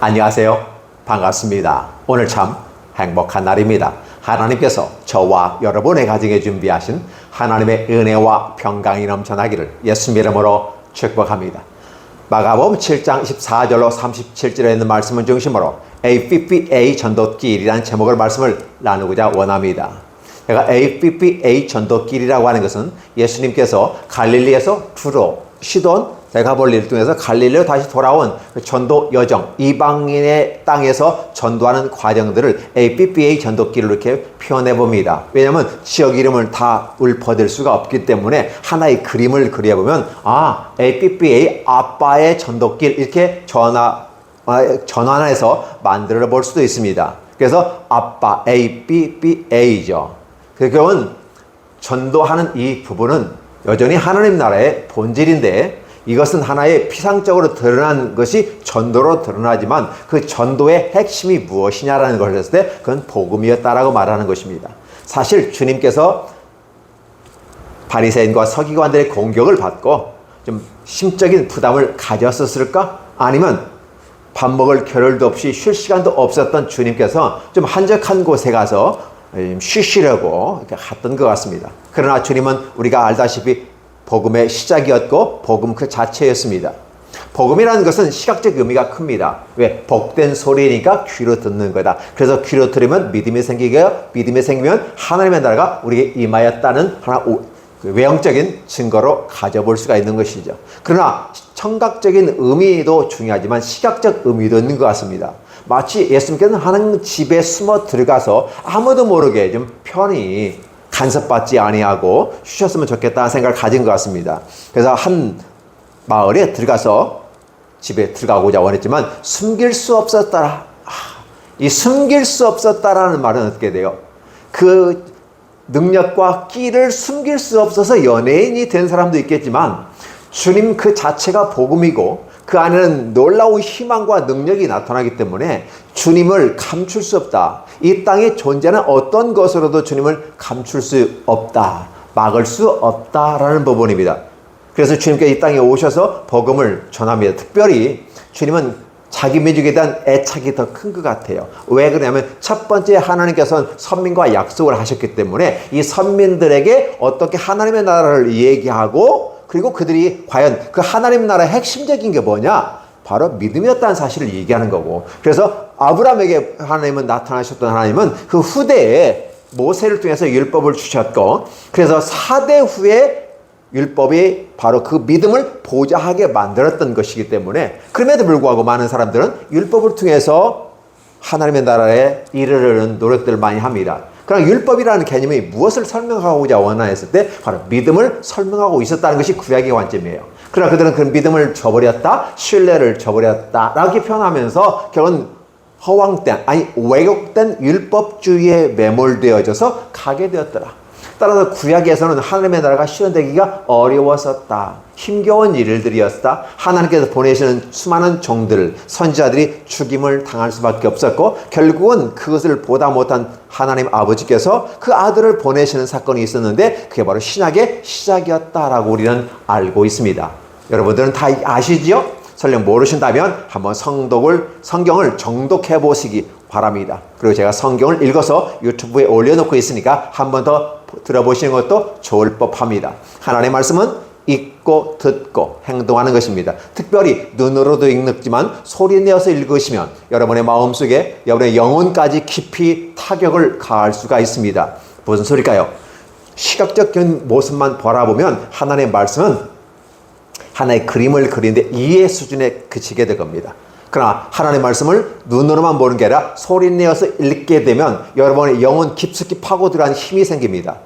안녕하세요. 반갑습니다. 오늘 참 행복한 날입니다. 하나님께서 저와 여러분의 가정에 준비하신 하나님의 은혜와 평강이 넘쳐나기를 예수 이름으로 축복합니다. 마가복음 7장 14절로 37절에 있는 말씀을 중심으로 APPA 전도길이라는 제목의 말씀을 나누고자 원합니다. 제가 APPA 전도길이라고 하는 것은 예수님께서 갈릴리에서 두로, 시돈, 데가볼리를 통해서 갈릴리로 다시 돌아온 전도 여정, 이방인의 땅에서 전도하는 과정들을 APPA 전도길로 이렇게 표현해 봅니다. 왜냐하면 지역 이름을 다 읊어댈 수가 없기 때문에 하나의 그림을 그려보면 APPA 아빠의 전도길 이렇게 전환해서 만들어 볼 수도 있습니다. 그래서 아빠 APPA죠. 그러면 전도하는 이 부분은 여전히 하나님 나라의 본질인데 이것은 하나의 피상적으로 드러난 것이 전도로 드러나지만 그 전도의 핵심이 무엇이냐라는 것을 했을 때 그건 복음이었다라고 말하는 것입니다. 사실 주님께서 바리새인과 서기관들의 공격을 받고 좀 심적인 부담을 가졌었을까? 아니면 밥 먹을 겨를도 없이 쉴 시간도 없었던 주님께서 좀 한적한 곳에 가서 쉬시려고 이렇게 갔던 것 같습니다. 그러나 주님은 우리가 알다시피 복음의 시작이었고 복음 그 자체였습니다. 복음이라는 것은 시각적 의미가 큽니다. 왜? 복된 소리니까 귀로 듣는 거다. 그래서 귀로 들으면 믿음이 생기고 믿음이 생기면 하나님의 나라가 우리에게 임하였다는 하나 외형적인 증거로 가져볼 수가 있는 것이죠. 그러나 청각적인 의미도 중요하지만 시각적 의미도 있는 것 같습니다. 마치 예수님께서는 하나님 집에 숨어 들어가서 아무도 모르게 좀 편히 간섭받지 아니하고 쉬셨으면 좋겠다는 생각을 가진 것 같습니다. 그래서 한 마을에 들어가서 집에 들어가고자 원했지만 숨길 수 없었더라. 이 숨길 수 없었다라는 말은 어떻게 돼요? 그 능력과 끼를 숨길 수 없어서 연예인이 된 사람도 있겠지만 주님 그 자체가 복음이고 그 안에는 놀라운 희망과 능력이 나타나기 때문에 주님을 감출 수 없다. 이 땅에 존재하는 어떤 것으로도 주님을 감출 수 없다. 막을 수 없다라는 부분입니다. 그래서 주님께서 이 땅에 오셔서 복음을 전합니다. 특별히 주님은 자기 민족에 대한 애착이 더 큰 것 같아요. 왜 그러냐면 첫 번째 하나님께서는 선민과 약속을 하셨기 때문에 이 선민들에게 어떻게 하나님의 나라를 얘기하고 그리고 그들이 과연 그 하나님 나라의 핵심적인 게 뭐냐? 바로 믿음이었다는 사실을 얘기하는 거고. 그래서 아브라함에게 하나님은 나타나셨던 하나님은 그 후대에 모세를 통해서 율법을 주셨고 그래서 4대 후에 율법이 바로 그 믿음을 보좌하게 만들었던 것이기 때문에 그럼에도 불구하고 많은 사람들은 율법을 통해서 하나님의 나라에 이르려는 노력들을 많이 합니다. 그러나 율법이라는 개념이 무엇을 설명하고자 원하였을 때 바로 믿음을 설명하고 있었다는 것이 구약의 관점이에요. 그러나 그들은 그 믿음을 저버렸다, 신뢰를 저버렸다 라고 표현하면서 결국은 허황된, 왜곡된 율법주의에 매몰되어져서 가게 되었더라. 따라서 구약에서는 하나님의 나라가 실현되기가 어려웠었다. 힘겨운 일들이었다. 하나님께서 보내시는 수많은 종들, 선지자들이 죽임을 당할 수밖에 없었고 결국은 그것을 보다 못한 하나님 아버지께서 그 아들을 보내시는 사건이 있었는데 그게 바로 신약의 시작이었다라고 우리는 알고 있습니다. 여러분들은 다 아시지요? 설령 모르신다면 한번 성경을 정독해 보시기 바랍니다. 그리고 제가 성경을 읽어서 유튜브에 올려놓고 있으니까 한 번 더 들어보시는 것도 좋을 법합니다. 하나님의 말씀은 읽고 듣고 행동하는 것입니다. 특별히 눈으로도 읽지만 소리내어서 읽으시면 여러분의 마음속에 여러분의 영혼까지 깊이 타격을 가할 수가 있습니다. 무슨 소리일까요? 시각적인 모습만 바라보면 하나님의 말씀은 하나의 그림을 그리는데 이해 수준에 그치게 될 겁니다. 그러나 하나님의 말씀을 눈으로만 보는 게 아니라 소리내어서 읽게 되면 여러분의 영혼 깊숙이 파고들어가는 힘이 생깁니다.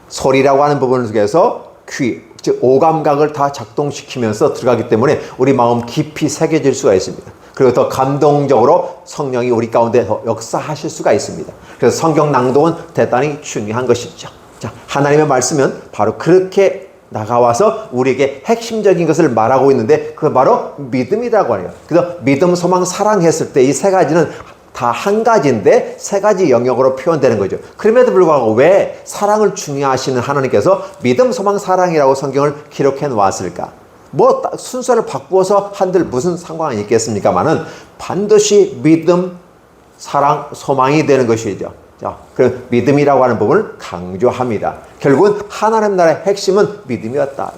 소리라고 하는 부분 속에서 귀, 즉 오감각을 다 작동시키면서 들어가기 때문에 우리 마음 깊이 새겨질 수가 있습니다. 그리고 더 감동적으로 성령이 우리 가운데 더 역사하실 수가 있습니다. 그래서 성경 낭독은 대단히 중요한 것이죠. 자, 하나님의 말씀은 바로 그렇게 나가와서 우리에게 핵심적인 것을 말하고 있는데 그건 바로 믿음이라고 해요. 그래서 믿음, 소망, 사랑 했을 때 이 세 가지는 다 한 가지인데 세 가지 영역으로 표현되는 거죠. 그럼에도 불구하고 왜 사랑을 중요하시는 하나님께서 믿음, 소망, 사랑이라고 성경을 기록해 놓았을까? 뭐 순서를 바꾸어서 한들 무슨 상관이 있겠습니까마는 반드시 믿음, 사랑, 소망이 되는 것이죠. 자, 그 믿음이라고 하는 부분을 강조합니다. 결국은 하나님 나라의 핵심은 믿음이었다.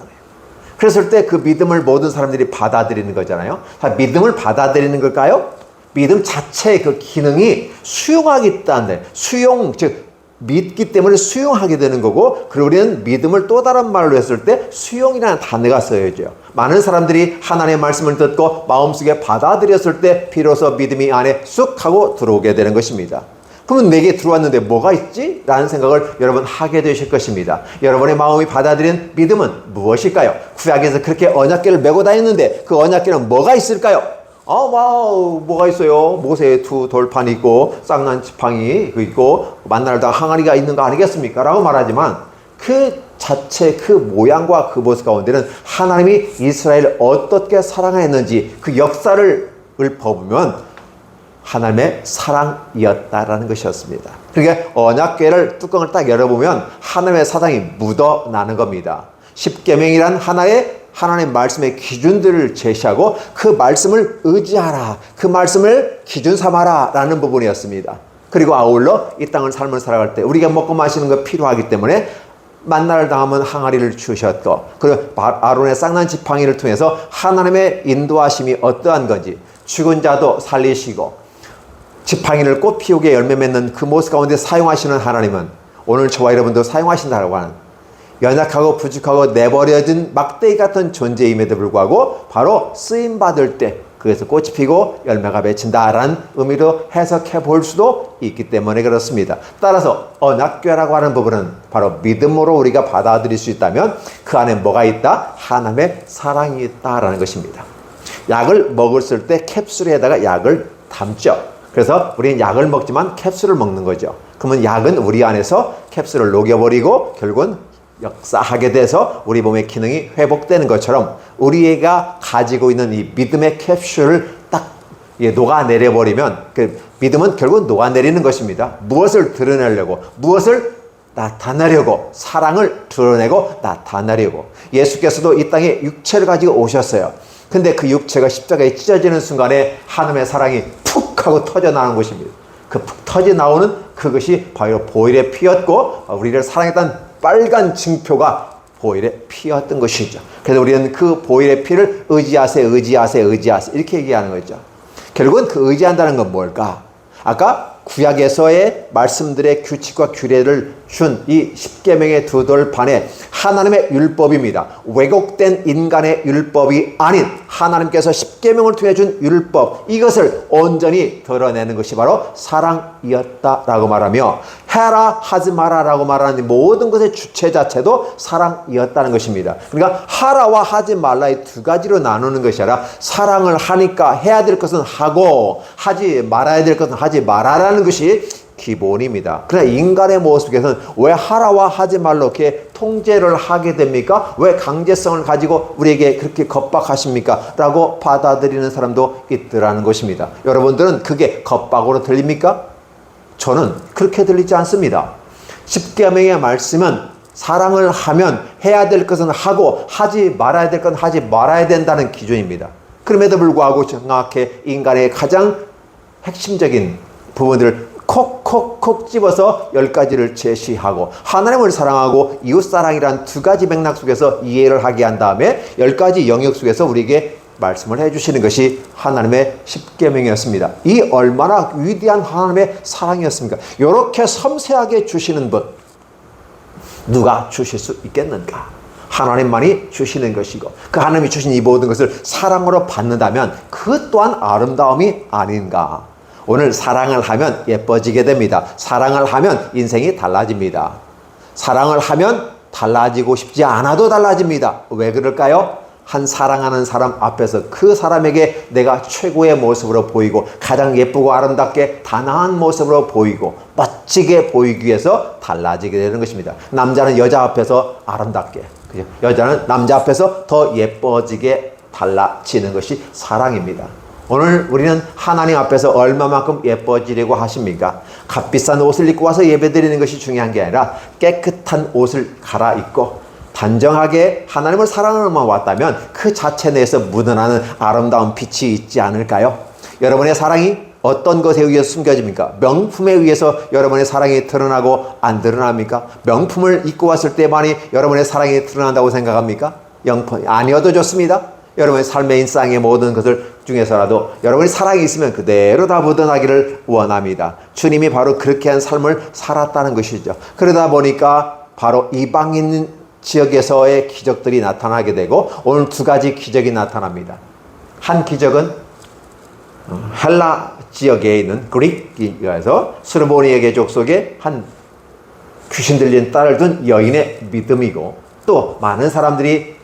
그랬을 때 그 믿음을 모든 사람들이 받아들이는 거잖아요. 자, 믿음을 받아들이는 걸까요? 믿음 자체의 그 기능이 수용하기 있다는데, 수용, 즉 믿기 때문에 수용하게 되는 거고, 그리고 우리는 믿음을 또 다른 말로 했을 때 수용이라는 단어가 쓰여져요. 많은 사람들이 하나님의 말씀을 듣고 마음속에 받아들였을 때 비로소 믿음이 안에 쑥 하고 들어오게 되는 것입니다. 그러면 내게 들어왔는데 뭐가 있지? 라는 생각을 여러분 하게 되실 것입니다. 여러분의 마음이 받아들인 믿음은 무엇일까요? 구약에서 그렇게 언약궤를 메고 다녔는데 그 언약궤는 뭐가 있을까요? 뭐가 있어요? 모세의 두 돌판이 있고 쌍난 지팡이 있고 만나다 항아리가 있는 거 아니겠습니까? 라고 말하지만 그 자체 그 모양과 그 모습 가운데는 하나님이 이스라엘을 어떻게 사랑했는지 그 역사를 읊어보면 하나님의 사랑이었다라는 것이었습니다. 그러니까 언약궤를 뚜껑을 딱 열어보면 하나님의 사랑이 묻어나는 겁니다. 십계명이란 하나의 하나님의 말씀의 기준들을 제시하고 그 말씀을 의지하라, 그 말씀을 기준 삼아라 라는 부분이었습니다. 그리고 아울러 이 땅을 삶을 살아갈 때 우리가 먹고 마시는 거 필요하기 때문에 만나를 당하면 항아리를 주셨고, 그리고 아론의 쌍난 지팡이를 통해서 하나님의 인도하심이 어떠한 건지, 죽은 자도 살리시고 지팡이를 꽃 피우게 열매 맺는 그 모습 가운데 사용하시는 하나님은 오늘 저와 여러분도 사용하신다고 하는 연약하고 부족하고 내버려진 막대기 같은 존재임에도 불구하고 바로 쓰임받을 때 그래서 꽃이 피고 열매가 맺힌다라는 의미로 해석해 볼 수도 있기 때문에 그렇습니다. 따라서 언약궤라고 하는 부분은 바로 믿음으로 우리가 받아들일 수 있다면 그 안에 뭐가 있다? 하나님의 사랑이 있다라는 것입니다. 약을 먹었을 때 캡슐에다가 약을 담죠. 그래서 우리는 약을 먹지만 캡슐을 먹는 거죠. 그러면 약은 우리 안에서 캡슐을 녹여버리고 결국은 역사하게 돼서 우리 몸의 기능이 회복되는 것처럼 우리가 가지고 있는 이 믿음의 캡슐을 딱 녹아내려버리면 그 믿음은 결국은 녹아내리는 것입니다. 무엇을 드러내려고, 무엇을 나타내려고, 사랑을 드러내고 나타내려고. 예수께서도 이 땅에 육체를 가지고 오셨어요. 근데 그 육체가 십자가에 찢어지는 순간에 하나님의 사랑이 푹 하고 터져나오는 것입니다. 그 푹 터져나오는 그것이 바로 보혈의 피였고 우리를 사랑했던 빨간 징표가 보혈의 피였던 것이죠. 그래서 우리는 그 보혈의 피를 의지하세요 이렇게 얘기하는 거죠. 결국은 그 의지한다는 건 뭘까? 아까 구약에서의 말씀들의 규칙과 규례를 준 이 십계명의 두 돌판에 하나님의 율법입니다. 왜곡된 인간의 율법이 아닌 하나님께서 십계명을 통해 준 율법, 이것을 온전히 드러내는 것이 바로 사랑이었다라고 말하며 해라 하지 마라라고 말하는 모든 것의 주체 자체도 사랑이었다는 것입니다. 그러니까 하라와 하지 말라의 두 가지로 나누는 것이 아니라 사랑을 하니까 해야 될 것은 하고 하지 말아야 될 것은 하지 말아라는 것이 기본입니다. 그러나 인간의 모습 속에서는 왜 하라와 하지 말로 이렇게 통제를 하게 됩니까? 왜 강제성을 가지고 우리에게 그렇게 겁박하십니까? 라고 받아들이는 사람도 있더라는 것입니다. 여러분들은 그게 겁박으로 들립니까? 저는 그렇게 들리지 않습니다. 십계명의 말씀은 사랑을 하면 해야 될 것은 하고 하지 말아야 될 건 하지 말아야 된다는 기준입니다. 그럼에도 불구하고 정확히 인간의 가장 핵심적인 부분들을 콕콕콕 집어서 10가지를 제시하고 하나님을 사랑하고 이웃사랑이란 두 가지 맥락 속에서 이해를 하게 한 다음에 10가지 영역 속에서 우리에게 말씀을 해주시는 것이 하나님의 십계명이었습니다. 이 얼마나 위대한 하나님의 사랑이었습니까? 이렇게 섬세하게 주시는 분 누가 주실 수 있겠는가? 하나님만이 주시는 것이고 그 하나님이 주신 이 모든 것을 사랑으로 받는다면 그 또한 아름다움이 아닌가? 오늘 사랑을 하면 예뻐지게 됩니다. 사랑을 하면 인생이 달라집니다. 사랑을 하면 달라지고 싶지 않아도 달라집니다. 왜 그럴까요? 한 사랑하는 사람 앞에서 그 사람에게 내가 최고의 모습으로 보이고 가장 예쁘고 아름답게 단아한 모습으로 보이고 멋지게 보이기 위해서 달라지게 되는 것입니다. 남자는 여자 앞에서 아름답게, 그죠? 여자는 남자 앞에서 더 예뻐지게 달라지는 것이 사랑입니다. 오늘 우리는 하나님 앞에서 얼마만큼 예뻐지려고 하십니까? 값비싼 옷을 입고 와서 예배드리는 것이 중요한 게 아니라 깨끗한 옷을 갈아입고 단정하게 하나님을 사랑하고만 왔다면 그 자체 내에서 묻어나는 아름다운 빛이 있지 않을까요? 여러분의 사랑이 어떤 것에 의해서 숨겨집니까? 명품에 의해서 여러분의 사랑이 드러나고 안 드러납니까? 명품을 입고 왔을 때만이 여러분의 사랑이 드러난다고 생각합니까? 아니어도 좋습니다. 여러분의 삶의 일상의 모든 것을 중에서라도 여러분의 사랑이 있으면 그대로 다 묻어나기를 원합니다. 주님이 바로 그렇게 한 삶을 살았다는 것이죠. 그러다 보니까 바로 이방인 지역에서의 기적들이 나타나게 되고 오늘 두 가지 기적이 나타납니다. 한 기적은 헬라 지역에 있는 그릭에서 스르보니에게 족속에 한 귀신 들린 딸을 둔 여인의 믿음이고, 또 많은 사람들이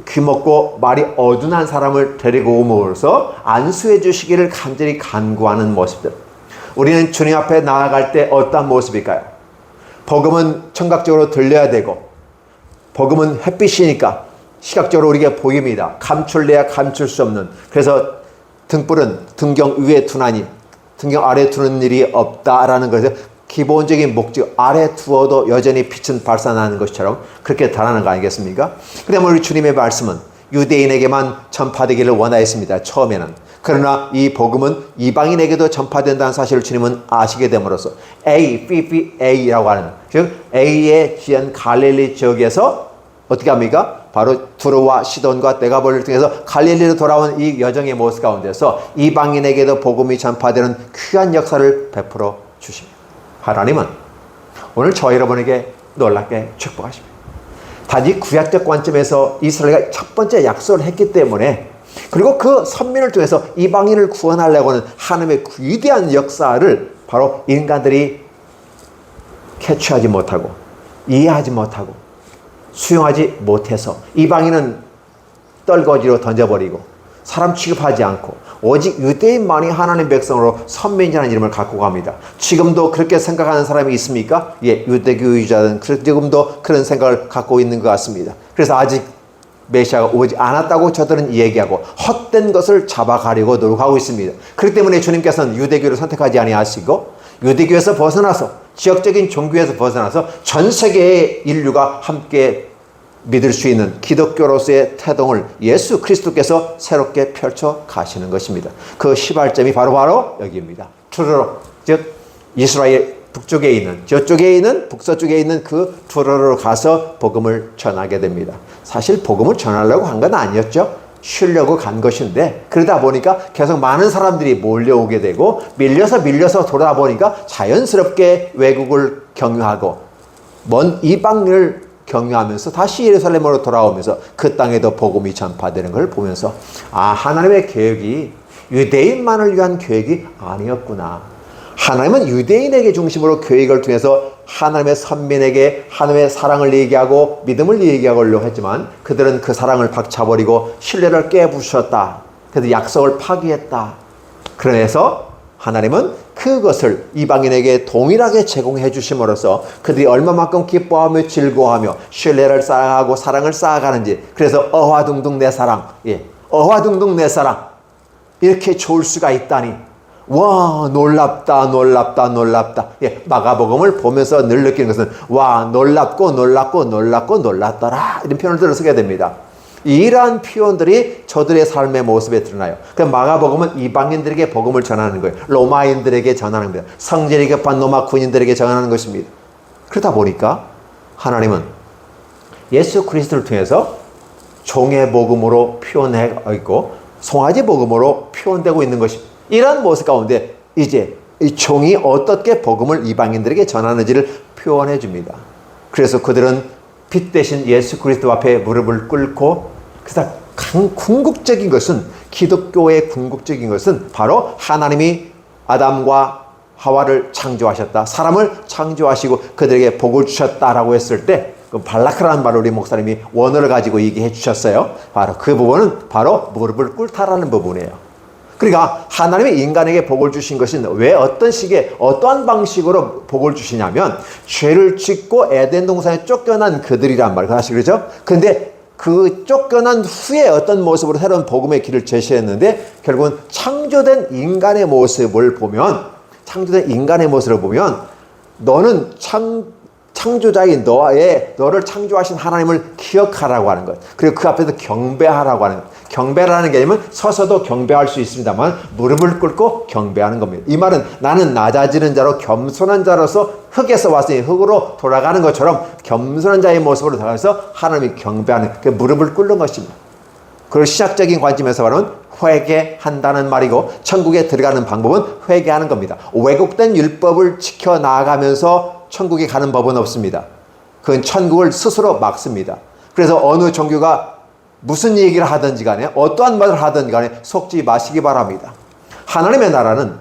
귀먹고 말이 어둔한 사람을 데리고 오므로써 안수해 주시기를 간절히 간구하는 모습들. 우리는 주님 앞에 나아갈 때 어떤 모습일까요? 복음은 청각적으로 들려야 되고, 복음은 햇빛이니까 시각적으로 우리에게 보입니다. 감출래야 감출 수 없는. 그래서 등불은 등경 위에 두나니 등경 아래 두는 일이 없다라는 것에서 기본적인 목적, 아래 두어도 여전히 빛은 발산하는 것처럼 그렇게 달하는 거 아니겠습니까? 그다음에 우리 주님의 말씀은 유대인에게만 전파되기를 원하였습니다. 처음에는. 그러나 이 복음은 이방인에게도 전파된다는 사실을 주님은 아시게 됨으로써 A라고 하는, 즉 A의 지연 갈릴리 지역에서 어떻게 합니까? 바로 두로와 시돈과 데가볼리를 통해서 갈릴리로 돌아온 이 여정의 모습 가운데서 이방인에게도 복음이 전파되는 귀한 역사를 베풀어 주십니다. 하나님은 오늘 저 여러분에게 놀랍게 축복하십니다. 단지 구약적 관점에서 이스라엘과 첫 번째 약속을 했기 때문에, 그리고 그 선민을 통해서 이방인을 구원하려고 하는 하나님의 위대한 역사를 바로 인간들이 캐치하지 못하고 이해하지 못하고 수용하지 못해서 이방인은 떨거지로 던져버리고 사람 취급하지 않고 오직 유대인만이 하나님 백성으로 선민이라는 이름을 갖고 갑니다. 지금도 그렇게 생각하는 사람이 있습니까? 예, 유대교주자는 지금도 그런 생각을 갖고 있는 것 같습니다. 그래서 아직 메시아가 오지 않았다고 저들은 얘기하고 헛된 것을 잡아가려고 노력하고 있습니다. 그렇기 때문에 주님께서는 유대교를 선택하지 아니하시고 유대교에서 벗어나서 지역적인 종교에서 벗어나서 전 세계의 인류가 함께 믿을 수 있는 기독교로서의 태동을 예수 그리스도께서 새롭게 펼쳐 가시는 것입니다. 그 시발점이 바로 여기입니다. 투로로, 즉 이스라엘 북쪽에 있는, 저쪽에 있는, 북서쪽에 있는 그 투로로 가서 복음을 전하게 됩니다. 사실 복음을 전하려고 한 건 아니었죠. 쉬려고 간 것인데, 그러다 보니까 계속 많은 사람들이 몰려오게 되고 밀려서 돌아다 보니까 자연스럽게 외국을 경유하고 먼 이방을 경유하면서 다시 예루살렘으로 돌아오면서 그 땅에도 복음이 전파되는 걸 보면서, 아, 하나님의 계획이 유대인만을 위한 계획이 아니었구나. 하나님은 유대인에게 중심으로 계획을 통해서 하나님의 선민에게 하나님의 사랑을 얘기하고 믿음을 얘기하려고 했지만 그들은 그 사랑을 박차버리고 신뢰를 깨부셨다. 그래서 약속을 파기했다. 그래서 하나님은 그것을 이방인에게 동일하게 제공해 주심으로써 그들이 얼마만큼 기뻐하며 즐거워하며 신뢰를 쌓아가고 사랑을 쌓아가는지, 그래서 어화둥둥 내 사랑, 어화둥둥 내 사랑, 이렇게 좋을 수가 있다니, 와, 놀랍다. 마가복음을 보면서 늘 느끼는 것은 와, 놀랍더라, 이런 표현을 쓰게 됩니다. 이러한 표현들이 저들의 삶의 모습에 드러나요. 그럼 마가복음은 이방인들에게 복음을 전하는 거예요. 로마인들에게 전하는 거예요. 성질이 급한 로마 군인들에게 전하는 것입니다. 그러다 보니까 하나님은 예수 그리스도를 통해서 종의 복음으로 표현해 있고 송아지 복음으로 표현되고 있는 것입니다. 이러한 모습 가운데 이제 이 종이 어떻게 복음을 이방인들에게 전하는지를 표현해 줍니다. 그래서 그들은 빛 대신 예수 그리스도 앞에 무릎을 꿇고, 그래서 궁극적인 것은, 기독교의 궁극적인 것은 바로 하나님이 아담과 하와를 창조하셨다, 사람을 창조하시고 그들에게 복을 주셨다라고 했을 때, 그 발라크라는 말을 우리 목사님이 원어를 가지고 얘기해 주셨어요. 바로 그 부분은 바로 무릎을 꿇다라는 부분이에요. 그러니까 하나님이 인간에게 복을 주신 것은 왜 어떤 식의 어떠한 방식으로 복을 주시냐면, 죄를 짓고 에덴 동산에 쫓겨난 그들이란 말이에요. 그렇죠? 근데 그 쫓겨난 후에 어떤 모습으로 새로운 복음의 길을 제시했는데, 결국은 창조된 인간의 모습을 보면 너는 창조자인 너를 창조하신 하나님을 기억하라고 하는 것. 그리고 그 앞에서 경배하라고 하는 것. 경배라는 개념은 서서도 경배할 수 있습니다만 무릎을 꿇고 경배하는 겁니다. 이 말은 나는 낮아지는 자로 겸손한 자로서 흙에서 왔으니 흙으로 돌아가는 것처럼 겸손한 자의 모습으로 돌아가서 하나님이 경배하는 그 무릎을 꿇는 것입니다. 그리고 신학적인 관점에서 말하면 회개한다는 말이고 천국에 들어가는 방법은 회개하는 겁니다. 왜곡된 율법을 지켜 나아가면서 천국에 가는 법은 없습니다. 그건 천국을 스스로 막습니다. 그래서 어느 종교가 무슨 얘기를 하든지 간에 어떠한 말을 하든지 간에 속지 마시기 바랍니다. 하나님의 나라는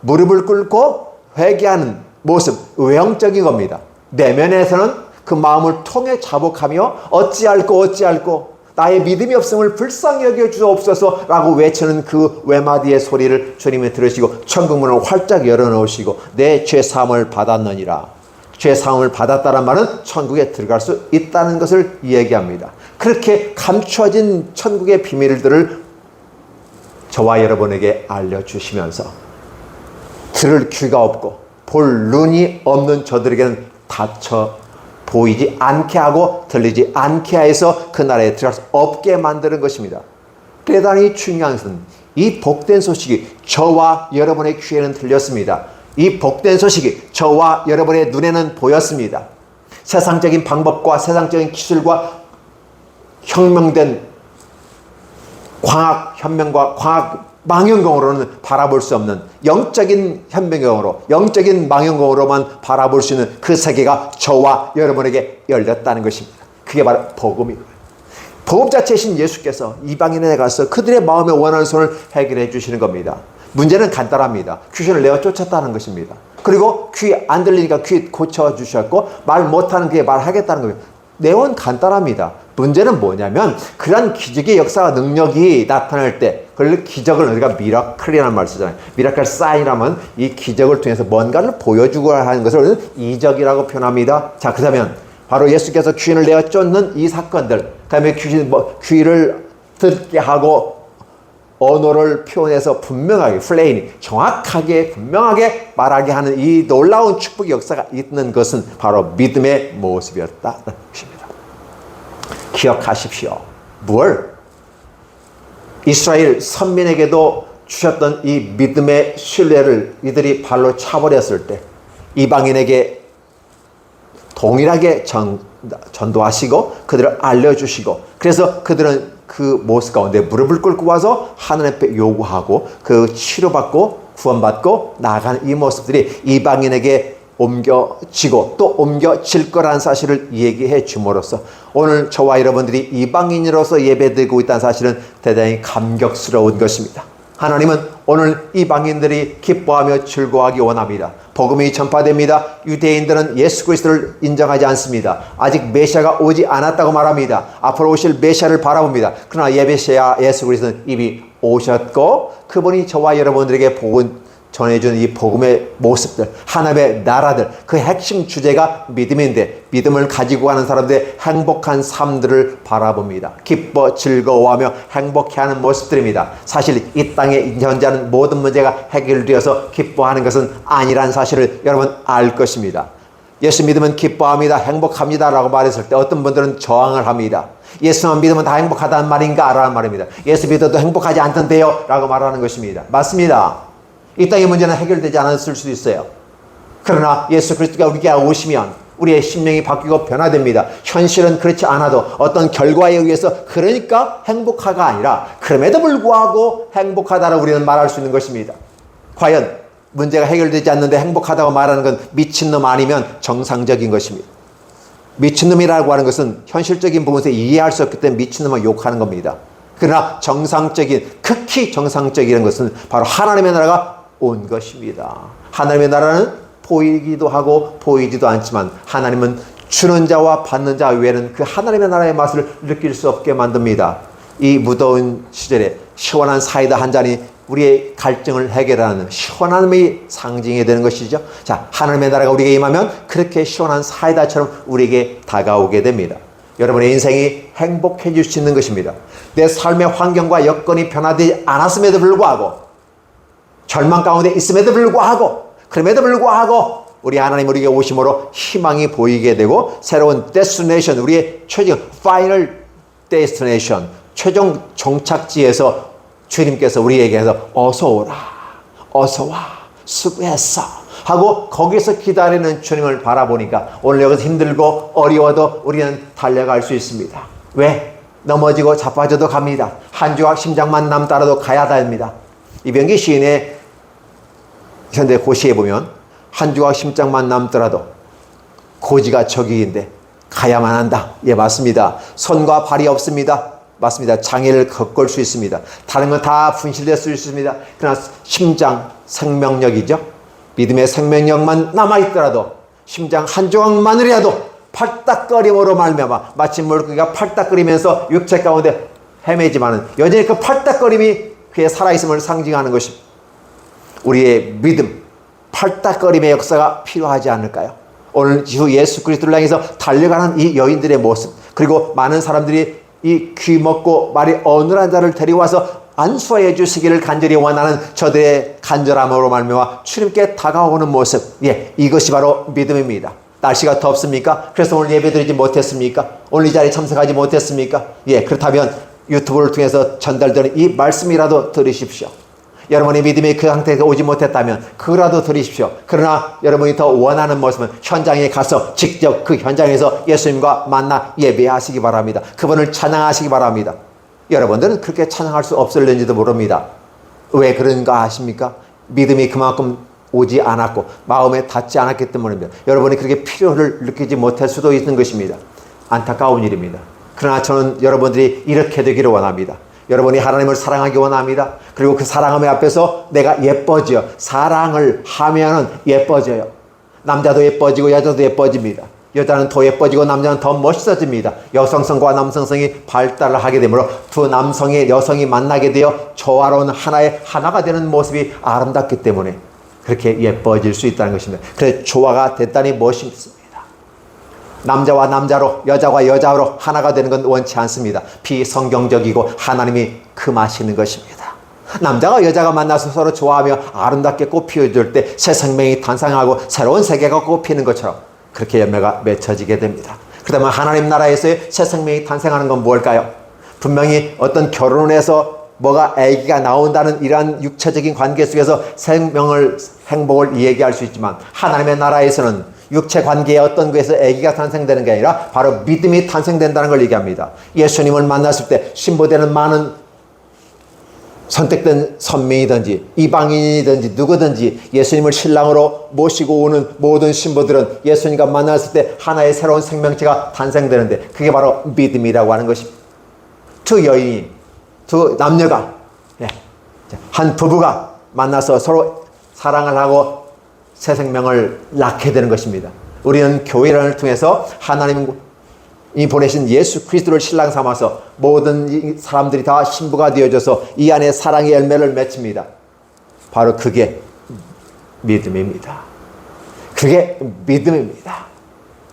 무릎을 꿇고 회개하는 모습, 외형적인 겁니다. 내면에서는 그 마음을 통해 자복하며 어찌할꼬 나의 믿음이 없음을 불쌍히 여겨 주옵소서 라고 외치는 그 외마디의 소리를 주님이 들으시고 천국문을 활짝 열어놓으시고 내 죄사함을 받았느니라. 죄사함을 받았다는 말은 천국에 들어갈 수 있다는 것을 이야기합니다. 그렇게 감춰진 천국의 비밀들을 저와 여러분에게 알려주시면서 들을 귀가 없고 볼 눈이 없는 저들에게는 닫혀 보이지 않게 하고 들리지 않게 해서 그 나라에 들어갈 수 없게 만드는 것입니다. 대단히 중요한 것은 이 복된 소식이 저와 여러분의 귀에는 들렸습니다. 이 복된 소식이 저와 여러분의 눈에는 보였습니다. 세상적인 방법과 세상적인 기술과 혁명된 과학 현명과 과학 망연경으로는 바라볼 수 없는 영적인 현명경으로 영적인 망연경으로만 바라볼 수 있는 그 세계가 저와 여러분에게 열렸다는 것입니다. 그게 바로 복음입니다. 복음 자체이신 예수께서 이방인에 가서 그들의 마음에 원하는 손을 해결해 주시는 겁니다. 문제는 간단합니다. 귀신을 내어 쫓았다는 것입니다. 그리고 귀 안 들리니까 귀 고쳐주셨고 말 못하는 그에 말하겠다는 겁니다. 내용은 간단합니다. 문제는 뭐냐면 그런 기적의 역사와 능력이 나타날 때 그걸 기적을 우리가 미라클이라는 말을 쓰잖아요. 미라클 사인이라면 이 기적을 통해서 뭔가를 보여주고 하는 것을 우리는 이적이라고 표현합니다. 자, 그렇다면 바로 예수께서 귀신을 내어 쫓는 이 사건들, 그다음에 귀를 듣게 하고 언어를 표현해서 분명하게 플레인이 정확하게 분명하게 말하게 하는 이 놀라운 축복의 역사가 있는 것은 바로 믿음의 모습이었다는 것입니다. 기억하십시오. 뭘? 이스라엘 선민에게도 주셨던 이 믿음의 신뢰를 이들이 발로 차버렸을 때 이방인에게 동일하게 전도하시고 그들을 알려주시고 그래서 그들은 그 모습 가운데 무릎을 꿇고 와서 하나님 앞에 요구하고 그 치료받고 구원받고 나아가는 이 모습들이 이방인에게 옮겨지고 또 옮겨질 거라는 사실을 얘기해 줌으로써 오늘 저와 여러분들이 이방인으로서 예배드리고 있다는 사실은 대단히 감격스러운 것입니다. 하나님은 오늘 이방인들이 기뻐하며 즐거워하기 원합니다. 복음이 전파됩니다. 유대인들은 예수 그리스도를 인정하지 않습니다. 아직 메시아가 오지 않았다고 말합니다. 앞으로 오실 메시아를 바라봅니다. 그러나 메시아 예수 그리스도는 이미 오셨고 그분이 저와 여러분들에게 복음 전해주는 이 복음의 모습들, 하나님의 나라들, 그 핵심 주제가 믿음인데 믿음을 가지고 가는 사람들의 행복한 삶들을 바라봅니다. 기뻐 즐거워하며 행복해하는 모습들입니다. 사실 이 땅에 현재하는 모든 문제가 해결되어서 기뻐하는 것은 아니란 사실을 여러분 알 것입니다. 예수 믿으면 기뻐합니다. 행복합니다. 라고 말했을 때 어떤 분들은 저항을 합니다. 예수만 믿으면 다 행복하다는 말인가? 라는 말입니다. 예수 믿어도 행복하지 않던데요? 라고 말하는 것입니다. 맞습니다. 이 땅의 문제는 해결되지 않았을 수도 있어요. 그러나 예수 그리스도가 우리에게 오시면 우리의 심령이 바뀌고 변화됩니다. 현실은 그렇지 않아도 어떤 결과에 의해서 그러니까 행복하가 아니라 그럼에도 불구하고 행복하다라고 우리는 말할 수 있는 것입니다. 과연 문제가 해결되지 않는데 행복하다고 말하는 건 미친놈 아니면 정상적인 것입니다. 미친놈이라고 하는 것은 현실적인 부분에서 이해할 수 없기 때문에 미친놈을 욕하는 겁니다. 그러나 정상적인, 극히 정상적인 것은 바로 하나님의 나라가 온 것입니다. 하나님의 나라는 보이기도 하고 보이지도 않지만 하나님은 주는 자와 받는 자 외에는 그 하나님의 나라의 맛을 느낄 수 없게 만듭니다. 이 무더운 시절에 시원한 사이다 한 잔이 우리의 갈증을 해결하는 시원함의 상징이 되는 것이죠. 자, 하나님의 나라가 우리에게 임하면 그렇게 시원한 사이다처럼 우리에게 다가오게 됩니다. 여러분의 인생이 행복해질 수 있는 것입니다. 내 삶의 환경과 여건이 변화되지 않았음에도 불구하고 절망 가운데 있음에도 불구하고 그럼에도 불구하고 우리 하나님 우리에게 오심으로 희망이 보이게 되고 새로운 데스티네이션, 우리의 최종 파이널 데스티네이션, 최종 정착지에서 주님께서 우리에게서 어서 오라, 어서 와, 수고했어 하고 거기서 기다리는 주님을 바라보니까 오늘 여기서 힘들고 어려워도 우리는 달려갈 수 있습니다. 왜? 넘어지고 자빠져도 갑니다. 한 조각 심장만 남더라도 가야 됩니다. 이병기 시인의 현대 고시에 보면 한 조각 심장만 남더라도 고지가 저기인데 가야만 한다. 예, 맞습니다. 손과 발이 없습니다. 맞습니다. 장애를 겪을 수 있습니다. 다른 건 다 분실될 수 있습니다. 그러나 심장, 생명력이죠. 믿음의 생명력만 남아있더라도 심장 한 조각만이라도 팔딱거림으로 말미암아 마치 물고기가 팔딱거리면서 육체 가운데 헤매지만은 여전히 그 팔딱거림이 그의 살아있음을 상징하는 것입니다. 우리의 믿음, 팔딱거림의 역사가 필요하지 않을까요? 오늘 주 예수 그리스도를 향해서 달려가는 이 여인들의 모습, 그리고 많은 사람들이 이 귀 먹고 말이 어눌한 자를 데려와서 안수하여 주시기를 간절히 원하는 저들의 간절함으로 말미암아 주님께 다가오는 모습, 예, 이것이 바로 믿음입니다. 날씨가 덥습니까? 그래서 오늘 예배드리지 못했습니까? 오늘 이 자리에 참석하지 못했습니까? 예, 그렇다면 유튜브를 통해서 전달되는 이 말씀이라도 들으십시오. 여러분의 믿음이 그 상태에서 오지 못했다면 그거라도 들으십시오. 그러나 여러분이 더 원하는 모습은 현장에 가서 직접 그 현장에서 예수님과 만나 예배하시기 바랍니다. 그분을 찬양하시기 바랍니다. 여러분들은 그렇게 찬양할 수 없을는지도 모릅니다. 왜 그런가 아십니까? 믿음이 그만큼 오지 않았고 마음에 닿지 않았기 때문입니다. 여러분이 그렇게 필요를 느끼지 못할 수도 있는 것입니다. 안타까운 일입니다. 그러나 저는 여러분들이 이렇게 되기를 원합니다. 여러분이 하나님을 사랑하기 원합니다. 그리고 그 사랑함의 앞에서 내가 예뻐져. 사랑을 하면은 예뻐져요. 남자도 예뻐지고 여자도 예뻐집니다. 여자는 더 예뻐지고 남자는 더 멋있어집니다. 여성성과 남성성이 발달을 하게 되므로 두 남성의 여성이 만나게 되어 조화로운 하나의 하나가 되는 모습이 아름답기 때문에 그렇게 예뻐질 수 있다는 것입니다. 그래서 조화가 됐다니 멋있습니다. 남자와 남자로, 여자와 여자로 하나가 되는 건 원치 않습니다. 비성경적이고 하나님이 금하시는 것입니다. 남자가 여자가 만나서 서로 좋아하며 아름답게 꽃 피워줄 때 새 생명이 탄생하고 새로운 세계가 꽃피는 것처럼 그렇게 열매가 맺혀지게 됩니다. 그렇다면 하나님 나라에서의 새 생명이 탄생하는 건 뭘까요? 분명히 어떤 결혼해서 뭐가 아기가 나온다는 이러한 육체적인 관계 속에서 생명을, 행복을 얘기할 수 있지만 하나님의 나라에서는 육체 관계의 어떤 것에서 아기가 탄생되는 게 아니라 바로 믿음이 탄생된다는 걸 얘기합니다. 예수님을 만났을 때 신부되는 많은 선택된 선민이든지 이방인이든지 누구든지 예수님을 신랑으로 모시고 오는 모든 신부들은 예수님과 만났을 때 하나의 새로운 생명체가 탄생되는데 그게 바로 믿음이라고 하는 것입니다. 두 여인이, 두 남녀가, 한 부부가 만나서 서로 사랑을 하고 새 생명을 낳게 되는 것입니다. 우리는 교회를 통해서 하나님이 보내신 예수 그리스도를 신랑 삼아서 모든 사람들이 다 신부가 되어져서 이 안에 사랑의 열매를 맺습니다. 바로 그게 믿음입니다. 그게 믿음입니다.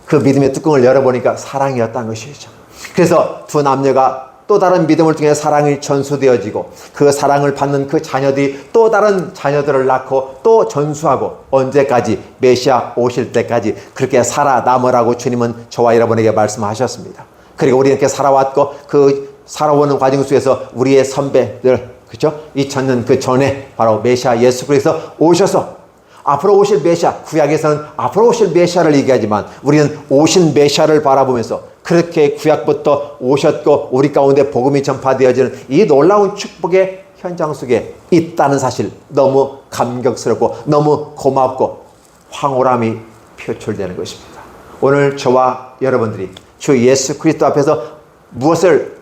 그 믿음의 뚜껑을 열어보니까 사랑이었다는 것이죠. 그래서 두 남녀가 또 다른 믿음을 통해 사랑이 전수되어지고 그 사랑을 받는 그 자녀들이 또 다른 자녀들을 낳고 또 전수하고 언제까지? 메시아 오실 때까지 그렇게 살아남으라고 주님은 저와 여러분에게 말씀하셨습니다. 그리고 우리는 이렇게 살아왔고 그 살아오는 과정 속에서 우리의 선배들, 그렇죠? 2000년 그 전에 바로 메시아 예수 그리스도 오셔서 앞으로 오실 메시아, 구약에서는 앞으로 오실 메시아를 얘기하지만 우리는 오신 메시아를 바라보면서 그렇게 구약부터 오셨고 우리 가운데 복음이 전파되어지는 이 놀라운 축복의 현장 속에 있다는 사실, 너무 감격스럽고 너무 고맙고 황홀함이 표출되는 것입니다. 오늘 저와 여러분들이 주 예수 그리스도 앞에서 무엇을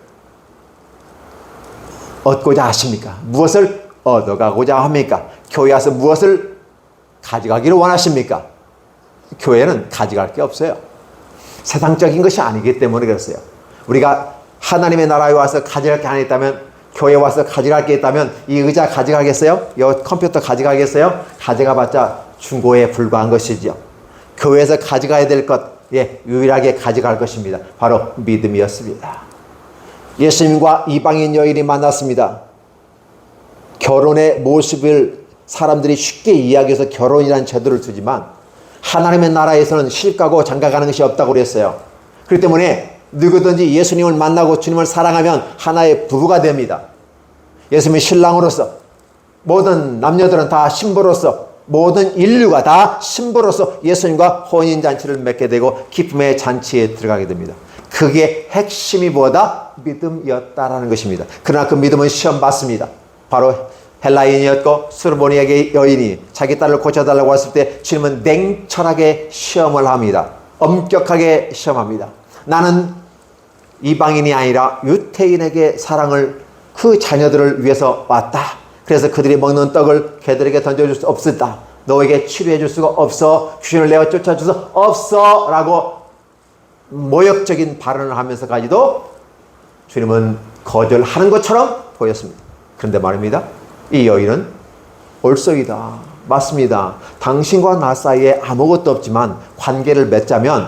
얻고자 하십니까? 무엇을 얻어가고자 합니까? 교회 와서 무엇을 가져가기를 원하십니까? 교회는 가져갈 게 없어요. 세상적인 것이 아니기 때문에 그렇어요. 우리가 하나님의 나라에 와서 가져갈 게 하나 있다면, 교회에 와서 가져갈 게 있다면 이 의자 가져가겠어요? 이 컴퓨터 가져가겠어요? 가져가봤자 중고에 불과한 것이지요. 교회에서 가져가야 될 것, 유일하게 가져갈 것입니다. 바로 믿음이었습니다. 예수님과 이방인 여인이 만났습니다. 결혼의 모습을 사람들이 쉽게 이야기해서 결혼이라는 제도를 두지만 하나님의 나라에서는 시집가고 장가가는 것이 없다고 그랬어요. 그렇기 때문에 누구든지 예수님을 만나고 주님을 사랑하면 하나의 부부가 됩니다. 예수님의 신랑으로서, 모든 남녀들은 다 신부로서, 모든 인류가 다 신부로서 예수님과 혼인잔치를 맺게 되고 기쁨의 잔치에 들어가게 됩니다. 그게 핵심이 뭐다? 믿음이었다라는 것입니다. 그러나 그 믿음은 시험 받습니다. 바로 헬라인이었고 수르보니에게 여인이 자기 딸을 고쳐달라고 했을 때 주님은 냉철하게 시험을 합니다. 엄격하게 시험합니다. 나는 이방인이 아니라 유태인에게 사랑을, 그 자녀들을 위해서 왔다. 그래서 그들이 먹는 떡을 걔들에게 던져줄 수 없었다. 너에게 치료해 줄 수가 없어. 귀신을 내어 쫓아줄 수 없어. 라고 모욕적인 발언을 하면서까지도 주님은 거절하는 것처럼 보였습니다. 그런데 말입니다. 이 여인은 올소이다. 맞습니다. 당신과 나 사이에 아무것도 없지만 관계를 맺자면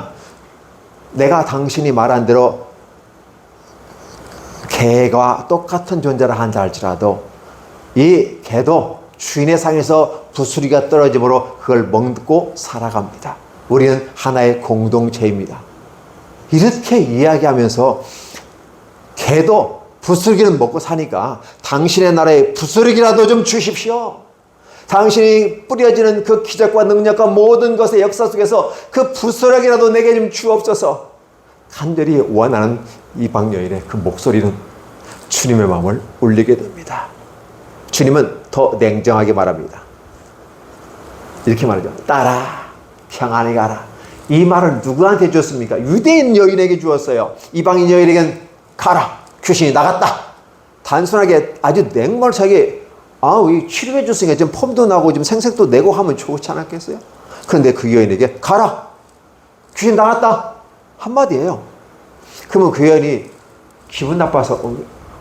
내가 당신이 말한 대로 개와 똑같은 존재를 한다 할지라도 이 개도 주인의 상에서 부스러기가 떨어지므로 그걸 먹고 살아갑니다. 우리는 하나의 공동체입니다. 이렇게 이야기하면서 개도 부스러기는 먹고 사니까 당신의 나라에 부스러기라도 좀 주십시오. 당신이 뿌려지는 그 기적과 능력과 모든 것의 역사 속에서 그 부스러기라도 내게 좀 주옵소서. 간절히 원하는 이방 여인의 그 목소리는 주님의 마음을 울리게 됩니다. 주님은 더 냉정하게 말합니다. 이렇게 말하죠. 딸아, 평안히 가라. 이 말을 누구한테 줬습니까? 유대인 여인에게 주었어요. 이방인 여인에게는 가라. 귀신이 나갔다. 단순하게 아주 냉몰차게 치료해 줬으니까 지금 폼도 나고 지금 생색도 내고 하면 좋지 않았겠어요? 그런데 그 여인에게 가라. 귀신 나갔다. 한마디예요. 그러면 그 여인이 기분 나빠서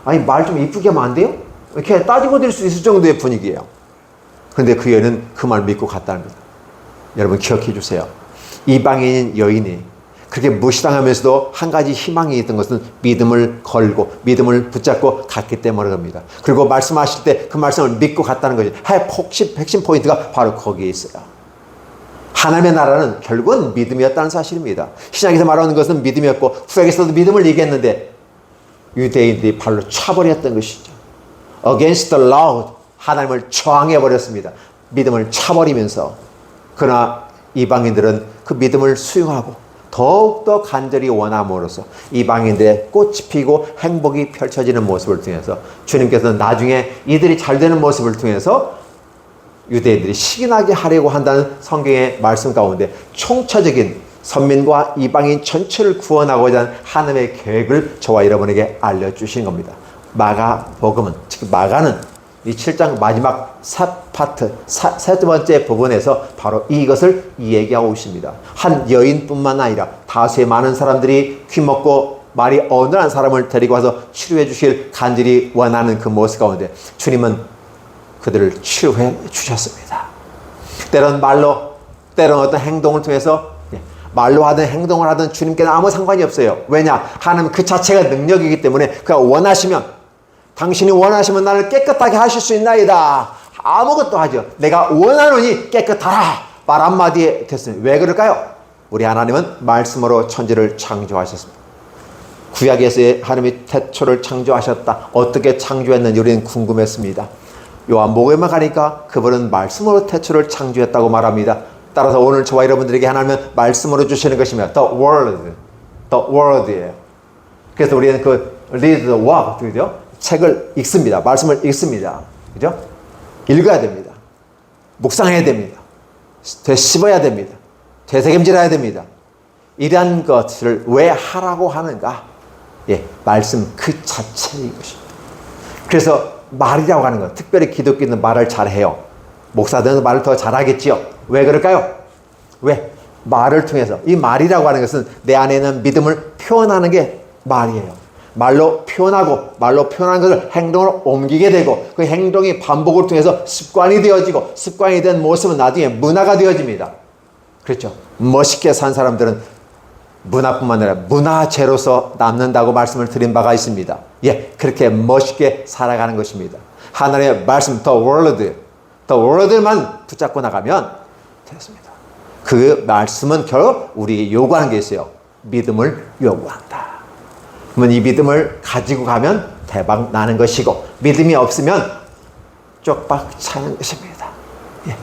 말 좀 이쁘게 하면 안 돼요? 이렇게 따지고 들 수 있을 정도의 분위기예요. 그런데 그 여인은 그 말 믿고 갔다는 겁니다. 여러분 기억해 주세요. 이방인 여인이 그렇게 무시당하면서도 한 가지 희망이 있던 것은 믿음을 걸고 믿음을 붙잡고 갔기 때문에 그럽니다. 그리고 말씀하실 때 그 말씀을 믿고 갔다는 거죠. 핵심 포인트가 바로 거기에 있어요. 하나님의 나라는 결국은 믿음이었다는 사실입니다. 신약에서 말하는 것은 믿음이었고 구약에서도 믿음을 얘기했는데 유대인들이 발로 차버렸던 것이죠. Against the law, 하나님을 저항해버렸습니다. 믿음을 차버리면서. 그러나 이방인들은 그 믿음을 수용하고 더욱더 간절히 원함으로써 이방인들의 꽃이 피고 행복이 펼쳐지는 모습을 통해서 주님께서는 나중에 이들이 잘 되는 모습을 통해서 유대인들이 시기나게 하려고 한다는 성경의 말씀 가운데 총체적인 선민과 이방인 전체를 구원하고자 하는 하나님의 계획을 저와 여러분에게 알려주신 겁니다. 마가복음은, 즉 마가는 이 7장 마지막 세 번째 부분에서 바로 이것을 얘기하고 있습니다. 한 여인뿐만 아니라 다수의 많은 사람들이 귀먹고 말이 어눌한 사람을 데리고 와서 치료해 주실 간절히 원하는 그 모습 가운데 주님은 그들을 치료해 주셨습니다. 때론 말로, 때론 어떤 행동을 통해서, 말로 하든 행동을 하든 주님께는 아무 상관이 없어요. 왜냐? 하나님 그 자체가 능력이기 때문에 그가 원하시면, 당신이 원하시면 나를 깨끗하게 하실 수 있나이다. 아무것도 하죠. 내가 원하노니 깨끗하라. 말 한마디에 됐습니다. 왜 그럴까요? 우리 하나님은 말씀으로 천지를 창조하셨습니다. 구약에서의 하나님이 태초를 창조하셨다. 어떻게 창조했는지 우리는 궁금했습니다. 요한복음에 가니까 그분은 말씀으로 태초를 창조했다고 말합니다. 따라서 오늘 저와 여러분들에게 하나님은 말씀으로 주시는 것이며 The Word예요. 그래서 우리는 그 Read the Word, 그죠? 책을 읽습니다. 말씀을 읽습니다. 그죠? 읽어야 됩니다. 묵상해야 됩니다. 되씹어야 됩니다. 되새김질해야 됩니다. 이러한 것을 왜 하라고 하는가? 말씀 그 자체인 것입니다. 그래서 말이라고 하는 것, 특별히 기독교는 말을 잘해요. 목사들은 말을 더 잘하겠지요. 왜 그럴까요? 왜? 말을 통해서. 이 말이라고 하는 것은 내 안에 있는 믿음을 표현하는 게 말이에요. 말로 표현하고 말로 표현한 것을 행동으로 옮기게 되고 그 행동이 반복을 통해서 습관이 되어지고 습관이 된 모습은 나중에 문화가 되어집니다. 그렇죠? 멋있게 산 사람들은 문화뿐만 아니라 문화재로서 남는다고 말씀을 드린 바가 있습니다. 그렇게 멋있게 살아가는 것입니다. 하나님의 말씀, The Word만 붙잡고 나가면 됐습니다. 그 말씀은 결국 우리에게 요구하는 게 있어요. 믿음을 요구한다. 그러면 이 믿음을 가지고 가면 대박 나는 것이고, 믿음이 없으면 쪽박 차는 것입니다. 예.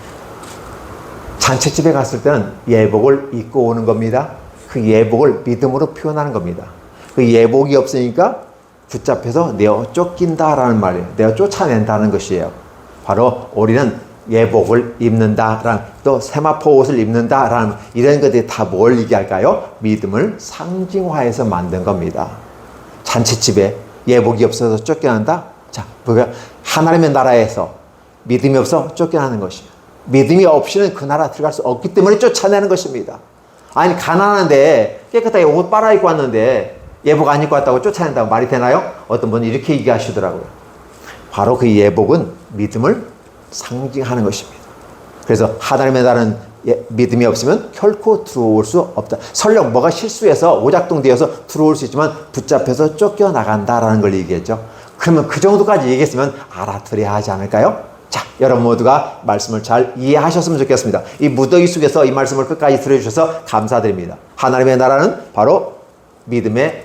잔치집에 갔을 때는 예복을 입고 오는 겁니다. 그 예복을 믿음으로 표현하는 겁니다. 그 예복이 없으니까 붙잡혀서 내어 쫓긴다라는 말이에요. 내어 쫓아낸다는 것이에요. 바로 우리는 예복을 입는다라는, 또 세마포 옷을 입는다라는, 이런 것들이 다 뭘 얘기할까요? 믿음을 상징화해서 만든 겁니다. 잔치집에 예복이 없어서 쫓겨난다? 자, 하나님의 나라에서 믿음이 없어 쫓겨나는 것이에요. 믿음이 없이는 그 나라 들어갈 수 없기 때문에 쫓아내는 것입니다. 아니, 가난한데 깨끗하게 옷 빨아입고 왔는데 예복 안 입고 왔다고 쫓아낸다고 말이 되나요? 어떤 분이 이렇게 얘기하시더라고요. 바로 그 예복은 믿음을 상징하는 것입니다. 그래서 하나님의 나라는 믿음이 없으면 결코 들어올 수 없다. 설령 뭐가 실수해서 오작동되어서 들어올 수 있지만 붙잡혀서 쫓겨나간다라는 걸 얘기했죠. 그러면 그 정도까지 얘기했으면 알아들어야 하지 않을까요? 자, 여러분 모두가 말씀을 잘 이해하셨으면 좋겠습니다. 이 무더기 속에서 이 말씀을 끝까지 들어주셔서 감사드립니다. 하나님의 나라는 바로 믿음의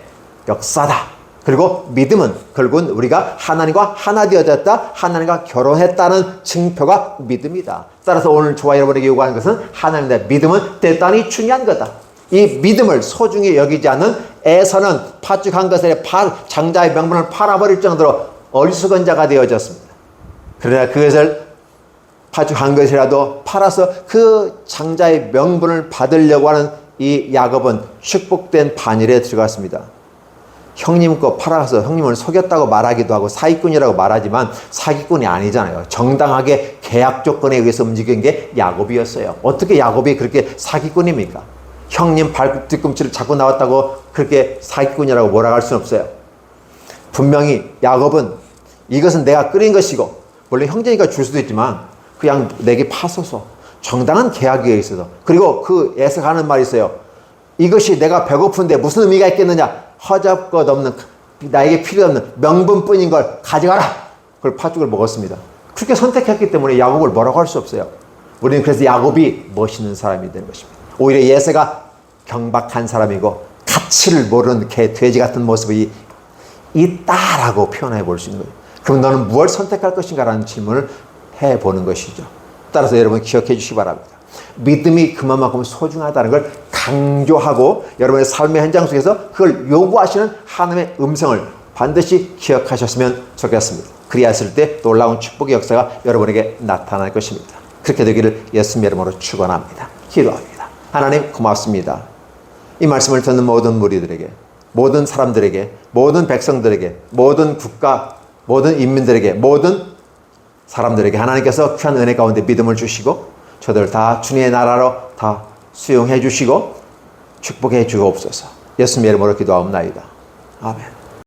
역사다. 그리고 믿음은 결국은 우리가 하나님과 하나 되어졌다, 하나님과 결혼했다는 증표가 믿음이다. 따라서 오늘 저와 여러분에게 요구하는 것은 하나님의 믿음은 대단히 중요한 거다. 이 믿음을 소중히 여기지 않는 에서는 팥죽 한 것에 장자의 명분을 팔아버릴 정도로 어리석은 자가 되어졌습니다. 그러나 그것을 팥죽 한 것이라도 팔아서 그 장자의 명분을 받으려고 하는 이 야곱은 축복된 반열에 들어갔습니다. 형님 거 팔아서 형님을 속였다고 말하기도 하고 사기꾼이라고 말하지만 사기꾼이 아니잖아요. 정당하게 계약 조건에 의해서 움직인 게 야곱이었어요. 어떻게 야곱이 그렇게 사기꾼입니까? 형님 발 뒤꿈치를 잡고 나왔다고 그렇게 사기꾼이라고 몰아갈 수는 없어요. 분명히 야곱은 이것은 내가 끓인 것이고, 원래 형제니까 줄 수도 있지만 그냥 내게 파소서, 정당한 계약에 있어서. 그리고 그 에서가 하는 말이 있어요. 이것이 내가 배고픈데 무슨 의미가 있겠느냐? 허접것없는, 나에게 필요 없는 명분뿐인 걸 가져가라. 그걸 팥죽을 먹었습니다. 그렇게 선택했기 때문에 야곱을 뭐라고 할 수 없어요. 우리는 그래서 야곱이 멋있는 사람이 되는 것입니다. 오히려 예세가 경박한 사람이고 가치를 모르는 개, 돼지 같은 모습이 있다라고 표현해 볼 수 있는 거예요. 그럼 너는 무엇을 선택할 것인가라는 질문을 해보는 것이죠. 따라서 여러분 기억해 주시기 바랍니다. 믿음이 그만큼 소중하다는 걸 강조하고 여러분의 삶의 현장 속에서 그걸 요구하시는 하나님의 음성을 반드시 기억하셨으면 좋겠습니다. 그리하였을 때 놀라운 축복의 역사가 여러분에게 나타날 것입니다. 그렇게 되기를 예수님 이름으로 축원합니다. 기도합니다. 하나님 고맙습니다. 이 말씀을 듣는 모든 무리들에게, 모든 사람들에게, 모든 백성들에게, 모든 국가, 모든 인민들에게, 모든 사람들에게 하나님께서 귀한 은혜 가운데 믿음을 주시고 저들 다 주님의 나라로 다 수용해 주시고 축복해 주옵소서. 예수님 이름으로 기도하옵나이다. 아멘.